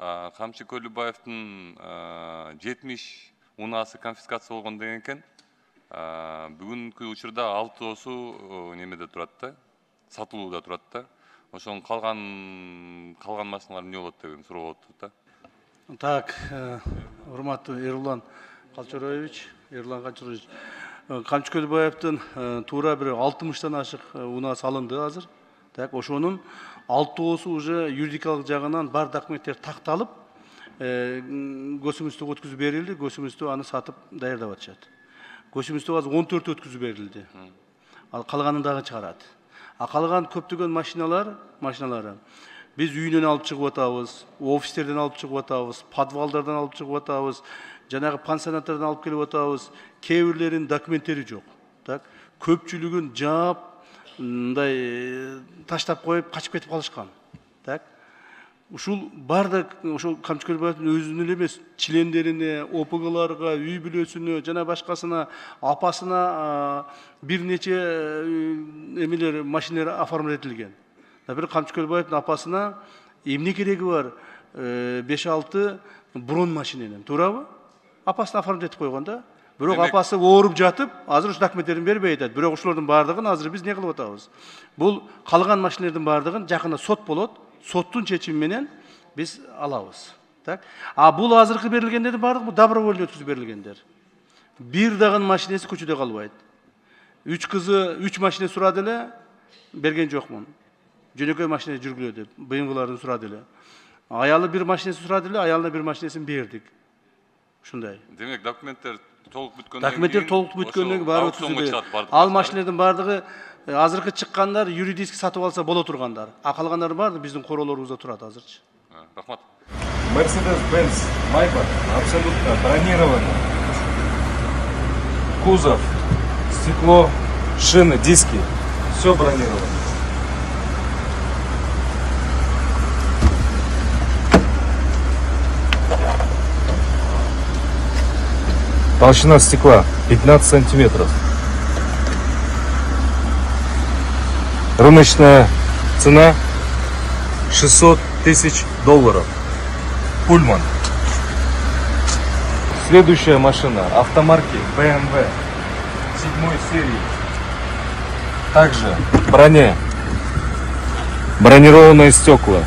Камчы Көлүбаевдин 70 унаасы конфискация болгон деген экен. Бүгүнкү учурда 6осу немеде турат да, сатылууда турат да. Ошонун калган машиналар эмне болот деген суроо болуп турат да. Так, урматтуу Эрлан Калчароевич, Камчы Көлүбаевдин туура бир 60тан ашык унаасы алынды азыр. Так, ошонун 6осу уже юридикалык жагынан бар документтер такталып, көчүмүздү өткүзүп берилди, көчүмүздү аны сатып даярдап атышат. Көчүмүздү азыр 14 өткүзүп берилди. Ал калганын дагы чыгарат. Калган көптөгөн машиналары биз үйүнөн алып чыгып атабыз, офистерден алып чыгып атабыз, подвалдардан алып чыгып атабыз, жанагы пансионаттардан алып келип атабыз. Кээ бирлеринин документтери жок. Так, көпчүлүгүн жаап, мындай таштап коюп, качып кетип калышкан. Так, ушул бардык ошол Камчы Көлүбаевдин өзүнүн эле эмес, чилендерине, ОПГларга, үй бүлөсүнө жана башкасына, апасына бир нече эмелер, машиналар оформлять этилген. Бир Камчы Көлүбаевдин апасына эмне кереги бар? 5-6 брон машиненен, туурабы? Апасына оформлять этип койгон да. Бирок апасы ооруп жатып, азыр ушу документтерин бербей атат. Бирок ушулардын бардыгын азыр биз не кылып атабыз? Бул калган машиналардын бардыгын жакында сот болот. Соттун чечими менен биз алабыз. Так? Бул азыркы берилгендердин бардыгы добровольно өткүзүп берилгендер. Бир дагы машинеси көчөдө калбайт. 3 кызы 3 машина сурады эле, берген жокмун. Жөнөкөй машина жүргүлөдү, БМВларын сурады эле. Аялы бир машинеси сурады эле, аялына бир машинесин бердик. Ушундай. Демек документтер толук бүткөндөн кийин документтер толук бүткөндөн кийин баары өткүзүлдү. Ал машиналардын бардыгы азыркы чыккандар юридически сатып алса боло тургандар. Калгандардын баары биздин короолорубузда турат азырчы. Рахмат. Mercedes-Benz Maybach абсолютно бронировано. Кузов, стекло, шины, диски, все бронировано. Толщина стекла 15 сантиметров. Рыночная цена $600 000. Пульман. Следующая машина автомарки BMW 7 серии. Также броня. Бронированные стекла.